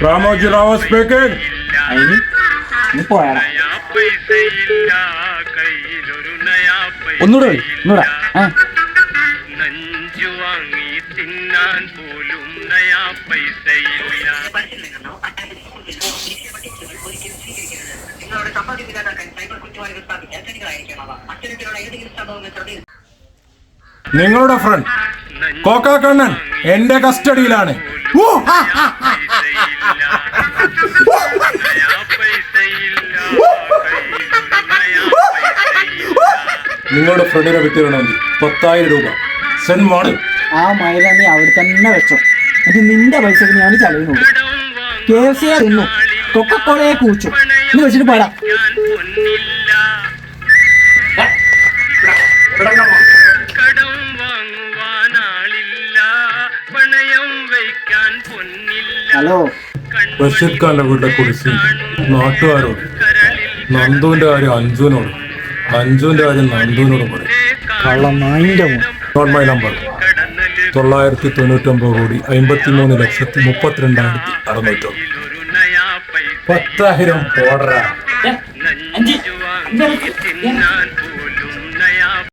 Ramoji Rao speaking. ഒന്നൂടെ നിങ്ങളുടെ front കോക്കാക്കണ്ണൻ എന്റെ കസ്റ്റഡിയിലാണ്. നിങ്ങളുടെ ഫ്രണ്ടിനെ വിട്ടുവേണമെങ്കിൽ 10,000 രൂപ സെൻഡ് മാറി. ആ മൈലാണ്ടി അവിടെ തന്നെ വെച്ചോ. അത് നിന്റെ പൈസക്ക് ഞാൻ ചെലവിനുള്ളൂ. KFC തിന്നു, കൊക്കക്കോളയെ കുറിച്ചു ഇന്ന് വെച്ചിട്ട് പാടാം. ഹലോ, റഷീദ് ഖാന്റെ വീട്ടിലെ കുറിച്ച് നാട്ടുകാരോട്, നന്ദുവിന്റെ കാര്യം അഞ്ജുവിനോട്, അഞ്ജുവിന്റെ കാര്യം നന്ദുവിനോടും പറയും. Note my number 999,53,32,600. 10,000 ഓർഡറാ.